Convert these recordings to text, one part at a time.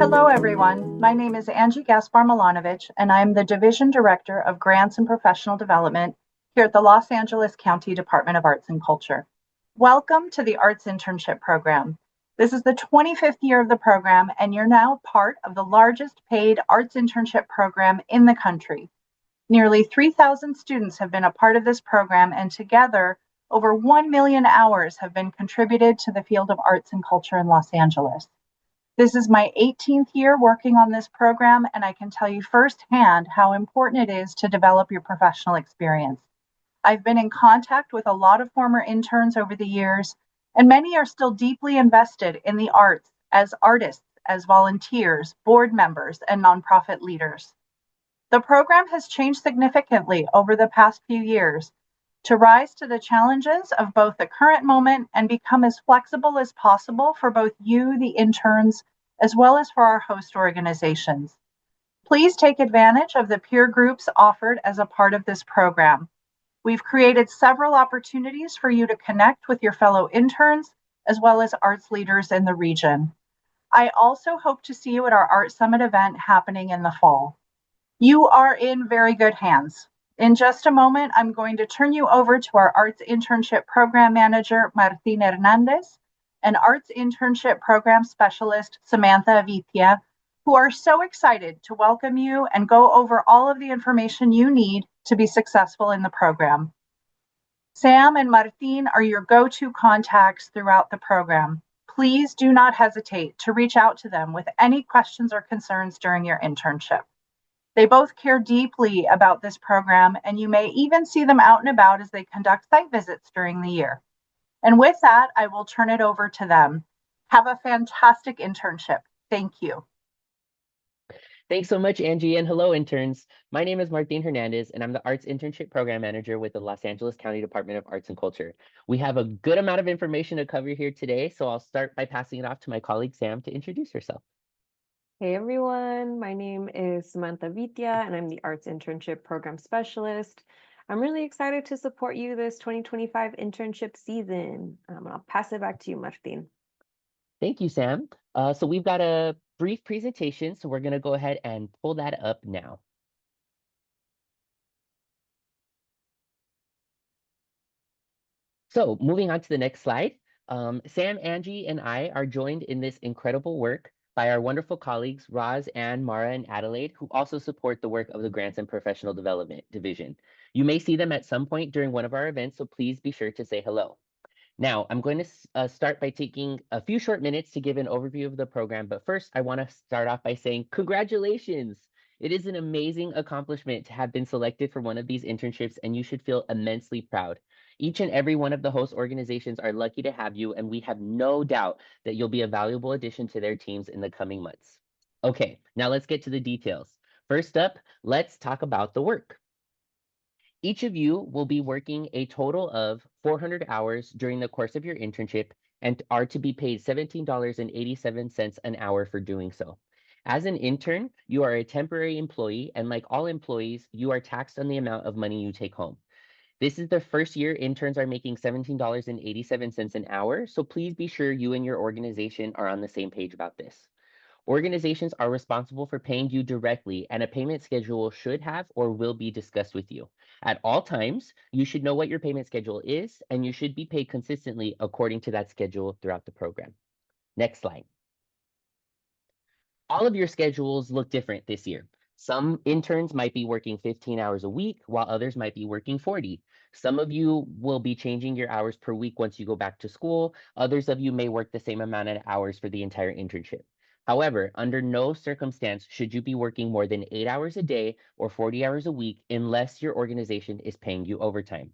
Hello, everyone. My name is Angie Gaspar-Milanovic, and I'm the Division Director of Grants and Professional Development here at the Los Angeles County Department of Arts and Culture. Welcome to the Arts Internship Program. This is the 25th year of the program, and you're now part of the largest paid arts internship program in the country. Nearly 3,000 students have been a part of this program, and together, over 1 million hours have been contributed to the field of arts and culture in Los Angeles. This is my 18th year working on this program, and I can tell you firsthand how important it is to develop your professional experience. I've been in contact with a lot of former interns over the years, and many are still deeply invested in the arts as artists, as volunteers, board members, and nonprofit leaders. The program has changed significantly over the past few years to rise to the challenges of both the current moment and become as flexible as possible for both you, the interns, as well as for our host organizations. Please take advantage of the peer groups offered as a part of this program. We've created several opportunities for you to connect with your fellow interns, as well as arts leaders in the region. I also hope to see you at our Art Summit event happening in the fall. You are in very good hands. In just a moment, I'm going to turn you over to our Arts Internship Program Manager, Martin Hernandez, and Arts Internship Program Specialist, Samantha Avitia, who are so excited to welcome you and go over all of the information you need to be successful in the program. Sam and Martin are your go-to contacts throughout the program. Please do not hesitate to reach out to them with any questions or concerns during your internship. They both care deeply about this program, and you may even see them out and about as they conduct site visits during the year. And with that, I will turn it over to them. Have a fantastic internship. Thank you. Thanks so much, Angie, and hello, interns. My name is Martin Hernandez, and I'm the Arts Internship Program Manager with the Los Angeles County Department of Arts and Culture. We have a good amount of information to cover here today, so I'll start by passing it off to my colleague, Sam, to introduce herself. Hey everyone, my name is Samantha Vitia and I'm the Arts Internship Program Specialist. I'm really excited to support you this 2025 internship season. I'll pass it back to you, Martin. Thank you, Sam. So we've got a brief presentation, so we're going to go ahead and pull that up now. So moving on to the next slide, Sam, Angie, and I are joined in this incredible work by our wonderful colleagues, Roz, Ann, Mara, and Adelaide, who also support the work of the Grants and Professional Development Division. You may see them at some point during one of our events, so please be sure to say hello. Now, I'm going to start by taking a few short minutes to give an overview of the program, but first I want to start off by saying congratulations! It is an amazing accomplishment to have been selected for one of these internships, and you should feel immensely proud. Each and every one of the host organizations are lucky to have you, and we have no doubt that you'll be a valuable addition to their teams in the coming months. Okay, now let's get to the details. First up, let's talk about the work. Each of you will be working a total of 400 hours during the course of your internship and are to be paid $17.87 an hour for doing so. As an intern, you are a temporary employee, and like all employees, you are taxed on the amount of money you take home. This is the first year interns are making $17.87 an hour, so please be sure you and your organization are on the same page about this. Organizations are responsible for paying you directly, and a payment schedule should have or will be discussed with you. At all times, you should know what your payment schedule is, and you should be paid consistently according to that schedule throughout the program. Next slide. All of your schedules look different this year. Some interns might be working 15 hours a week, while others might be working 40. Some of you will be changing your hours per week once you go back to school. Others of you may work the same amount of hours for the entire internship. However, under no circumstance should you be working more than 8 hours a day or 40 hours a week unless your organization is paying you overtime.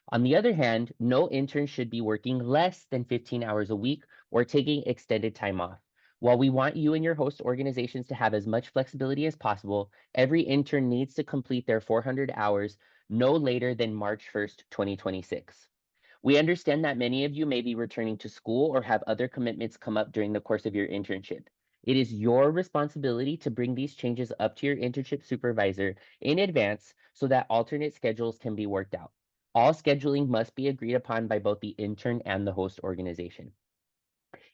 On the other hand, no intern should be working less than 15 hours a week or taking extended time off. While we want you and your host organizations to have as much flexibility as possible, every intern needs to complete their 400 hours no later than March 1st, 2026. We understand that many of you may be returning to school or have other commitments come up during the course of your internship. It is your responsibility to bring these changes up to your internship supervisor in advance so that alternate schedules can be worked out. All scheduling must be agreed upon by both the intern and the host organization.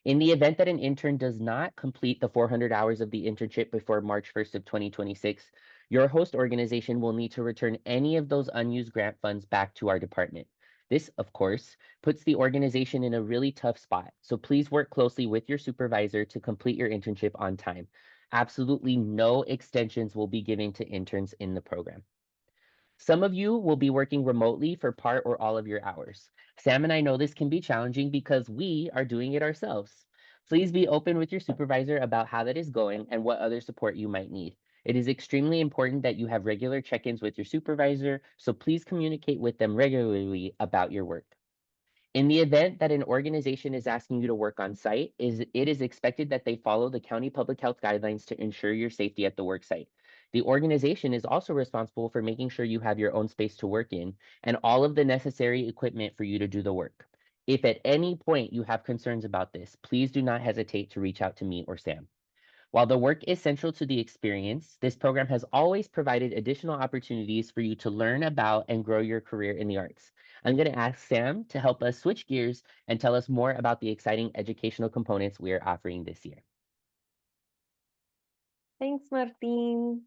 In the event that an intern does not complete the 400 hours of the internship before March 1st of 2026, your host organization will need to return any of those unused grant funds back to our department. This, of course, puts the organization in a really tough spot, so please work closely with your supervisor to complete your internship on time. Absolutely no extensions will be given to interns in the program. Some of you will be working remotely for part or all of your hours. Sam and I know this can be challenging because we are doing it ourselves. Please be open with your supervisor about how that is going and what other support you might need. It is extremely important that you have regular check ins with your supervisor, so please communicate with them regularly about your work. In the event that an organization is asking you to work on site, it is expected that they follow the county public health guidelines to ensure your safety at the work site. The organization is also responsible for making sure you have your own space to work in and all of the necessary equipment for you to do the work. If at any point you have concerns about this, please do not hesitate to reach out to me or Sam. While the work is central to the experience, this program has always provided additional opportunities for you to learn about and grow your career in the arts. I'm going to ask Sam to help us switch gears and tell us more about the exciting educational components we are offering this year. Thanks, Martin.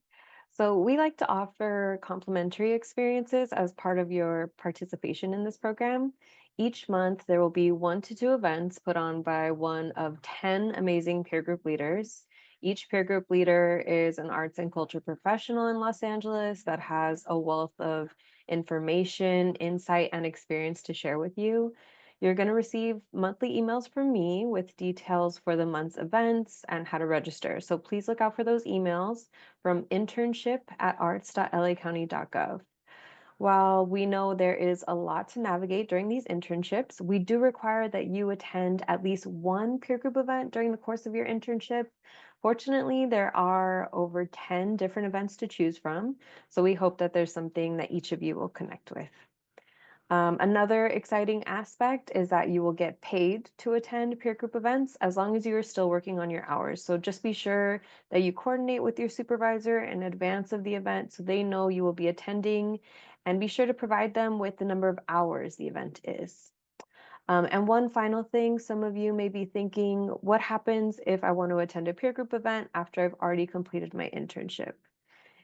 So we like to offer complimentary experiences as part of your participation in this program. Each month, there will be 1 to 2 events put on by one of 10 amazing peer group leaders. Each peer group leader is an arts and culture professional in Los Angeles that has a wealth of information, insight, and experience to share with you. You're going to receive monthly emails from me with details for the month's events and how to register. So please look out for those emails from internship@arts.lacounty.gov. While we know there is a lot to navigate during these internships, we do require that you attend at least one peer group event during the course of your internship. Fortunately, there are over 10 different events to choose from, so we hope that there's something that each of you will connect with. Another exciting aspect is that you will get paid to attend peer group events as long as you are still working on your hours. So just be sure that you coordinate with your supervisor in advance of the event so they know you will be attending, and be sure to provide them with the number of hours the event is. And one final thing, some of you may be thinking, what happens if I want to attend a peer group event after I've already completed my internship?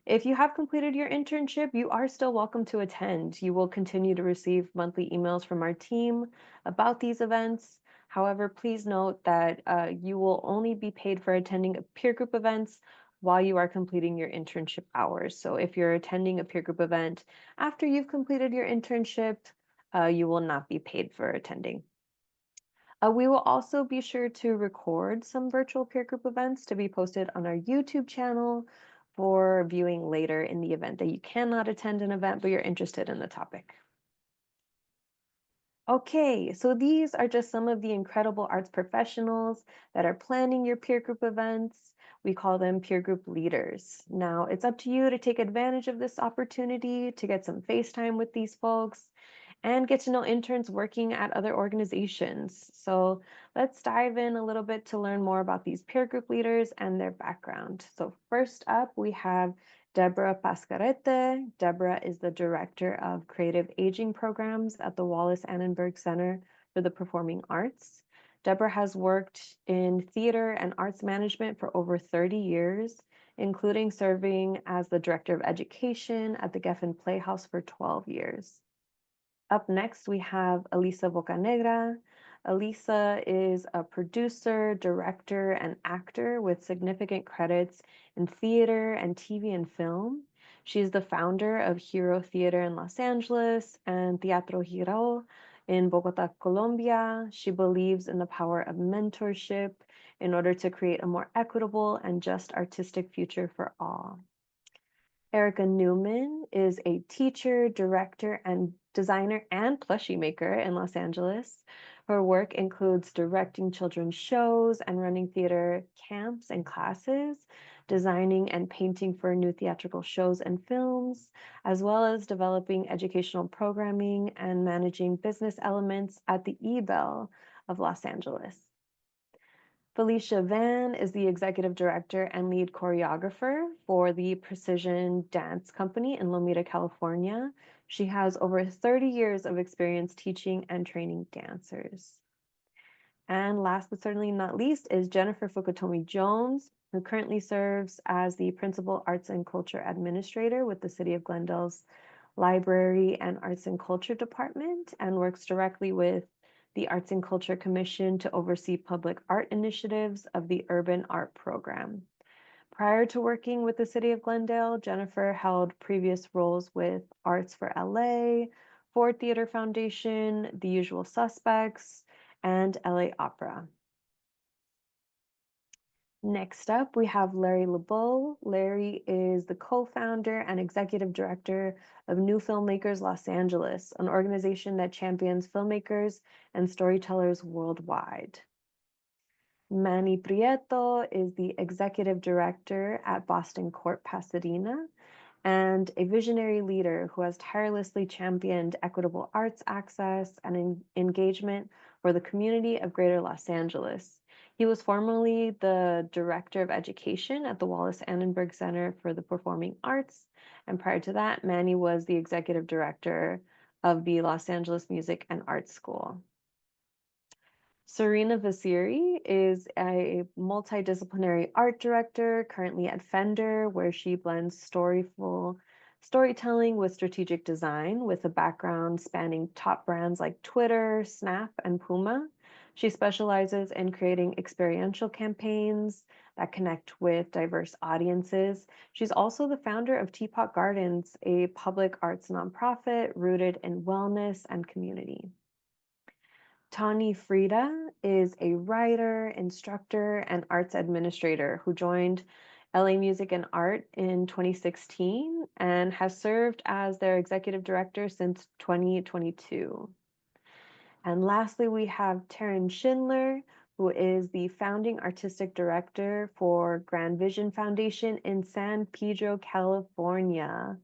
If you have completed your internship, you are still welcome to attend. You will continue to receive monthly emails from our team about these events. However, please note that you will only be paid for attending peer group events while you are completing your internship hours. So if you're attending a peer group event after you've completed your internship, you will not be paid for attending. We will also be sure to record some virtual peer group events to be posted on our YouTube channel for viewing later in the event that you cannot attend an event, but you're interested in the topic. Okay, so these are just some of the incredible arts professionals that are planning your peer group events. We call them peer group leaders. Now, it's up to you to take advantage of this opportunity to get some FaceTime with these folks and get to know interns working at other organizations. So let's dive in a little bit to learn more about these peer group leaders and their background. So first up, we have Deborah Pascarete. Deborah is the Director of Creative Aging Programs at the Wallace Annenberg Center for the Performing Arts. Deborah has worked in theater and arts management for over 30 years, including serving as the Director of Education at the Geffen Playhouse for 12 years. Up next, we have Elisa Bocanegra. Elisa is a producer, director, and actor with significant credits in theater and TV and film. She's the founder of Hero Theater in Los Angeles and Teatro Hero in Bogota, Colombia. She believes in the power of mentorship in order to create a more equitable and just artistic future for all. Erica Newman is a teacher, director, and designer and plushie maker in Los Angeles. Her work includes directing children's shows and running theater camps and classes, designing and painting for new theatrical shows and films, as well as developing educational programming and managing business elements at the eBell of Los Angeles. Felicia Van is the executive director and lead choreographer for the Precision Dance Company in Lomita, California. She has over 30 years of experience teaching and training dancers. And last but certainly not least is Jennifer Fukutomi Jones, who currently serves as the Principal Arts and Culture Administrator with the City of Glendale's Library and Arts and Culture Department and works directly with the Arts and Culture Commission to oversee public art initiatives of the Urban Art Program. Prior to working with the City of Glendale, Jennifer held previous roles with Arts for LA, Ford Theater Foundation, The Usual Suspects, and LA Opera. Next up, we have Larry LeBeau. Larry is the co-founder and executive director of New Filmmakers Los Angeles, an organization that champions filmmakers and storytellers worldwide. Manny Prieto is the executive director at Boston Court Pasadena and a visionary leader who has tirelessly championed equitable arts access and engagement for the community of Greater Los Angeles. He was formerly the director of education at the Wallace Annenberg Center for the Performing Arts. And prior to that, Manny was the executive director of the Los Angeles Music and Arts School. Serena Vasiri is a multidisciplinary art director currently at Fender, where she blends storytelling with strategic design with a background spanning top brands like Twitter, Snap, and Puma. She specializes in creating experiential campaigns that connect with diverse audiences. She's also the founder of Teapot Gardens, a public arts nonprofit rooted in wellness and community. Tani Frida is a writer, instructor, and arts administrator who joined LA Music and Art in 2016 and has served as their executive director since 2022. And lastly, we have Taryn Schindler, who is the founding artistic director for Grand Vision Foundation in San Pedro, California.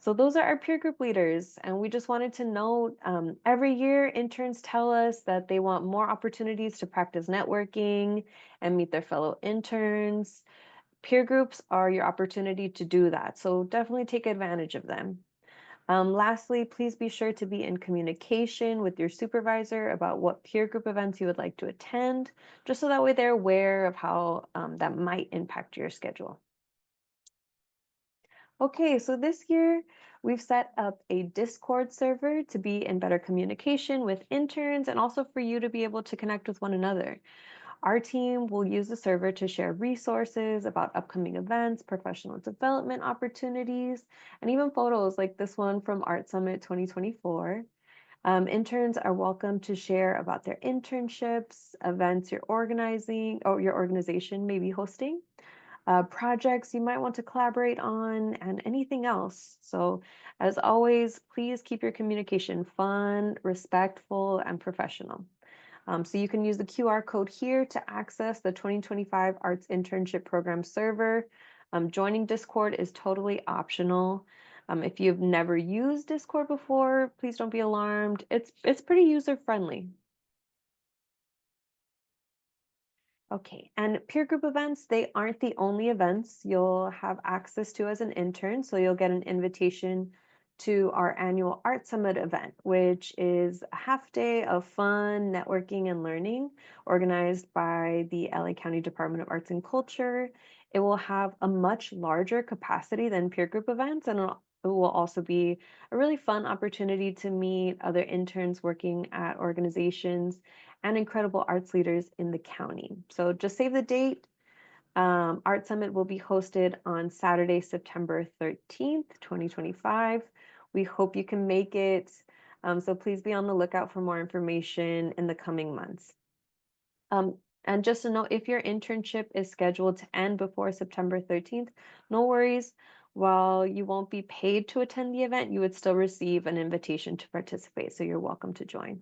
So those are our peer group leaders. And we just wanted to note, every year interns tell us that they want more opportunities to practice networking and meet their fellow interns. Peer groups are your opportunity to do that. So definitely take advantage of them. Lastly, please be sure to be in communication with your supervisor about what peer group events you would like to attend, just so that way they're aware of how that might impact your schedule. Okay, so this year we've set up a Discord server to be in better communication with interns and also for you to be able to connect with one another. Our team will use the server to share resources about upcoming events, professional development opportunities, and even photos like this one from Art Summit 2024. Interns are welcome to share about their internships, events you're organizing, or your organization may be hosting, projects you might want to collaborate on, and anything else. So, as always, please keep your communication fun, respectful, and professional. So you can use the QR code here to access the 2025 Arts Internship Program server. Joining Discord is totally optional. If you've never used Discord before, please don't be alarmed. It's pretty user-friendly. Okay, and peer group events, they aren't the only events you'll have access to as an intern. So you'll get an invitation to our annual Art Summit event, which is a half day of fun, networking, and learning organized by the LA County Department of Arts and Culture. It will have a much larger capacity than peer group events, and it will also be a really fun opportunity to meet other interns working at organizations and incredible arts leaders in the county. So just save the date. Art Summit will be hosted on Saturday, September 13th, 2025. We hope you can make it. So please be on the lookout for more information in the coming months. And just to note, if your internship is scheduled to end before September 13th, no worries. While you won't be paid to attend the event, you would still receive an invitation to participate. So you're welcome to join.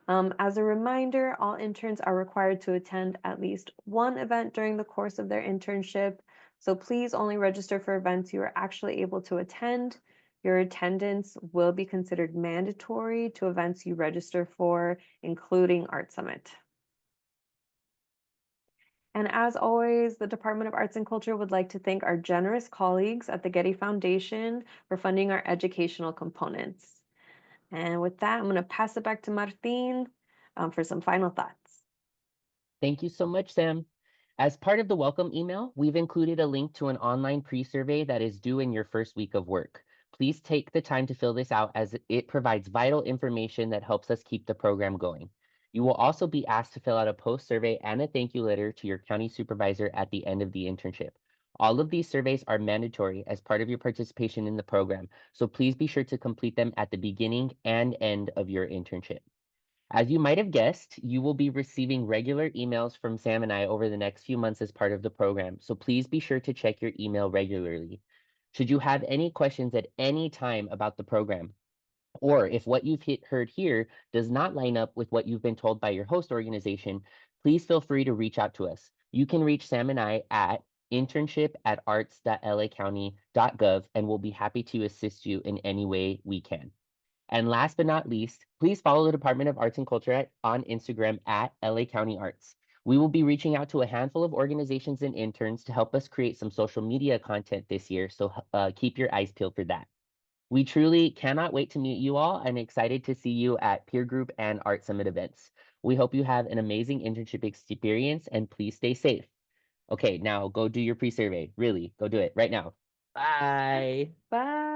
As a reminder, all interns are required to attend at least one event during the course of their internship. So please only register for events you are actually able to attend. Your attendance will be considered mandatory to events you register for, including Art Summit. And as always, the Department of Arts and Culture would like to thank our generous colleagues at the Getty Foundation for funding our educational components. And with that, I'm going to pass it back to Martin for some final thoughts. Thank you so much, Sam. As part of the welcome email, we've included a link to an online pre-survey that is due in your first week of work. Please take the time to fill this out as it provides vital information that helps us keep the program going. You will also be asked to fill out a post survey and a thank you letter to your county supervisor at the end of the internship. All of these surveys are mandatory as part of your participation in the program, so please be sure to complete them at the beginning and end of your internship. As you might have guessed, you will be receiving regular emails from Sam and I over the next few months as part of the program, so please be sure to check your email regularly. Should you have any questions at any time about the program, or if what you've heard here does not line up with what you've been told by your host organization, please feel free to reach out to us. You can reach Sam and I at internship@arts.lacounty.gov, and we'll be happy to assist you in any way we can. And last but not least, please follow the Department of Arts and Culture on Instagram at LA County Arts. We will be reaching out to a handful of organizations and interns to help us create some social media content this year, so keep your eyes peeled for that. We truly cannot wait to meet you all and excited to see you at peer group and art summit events. We hope you have an amazing internship experience and please stay safe. Okay, now go do your pre-survey. Really, go do it right now. Bye. Bye.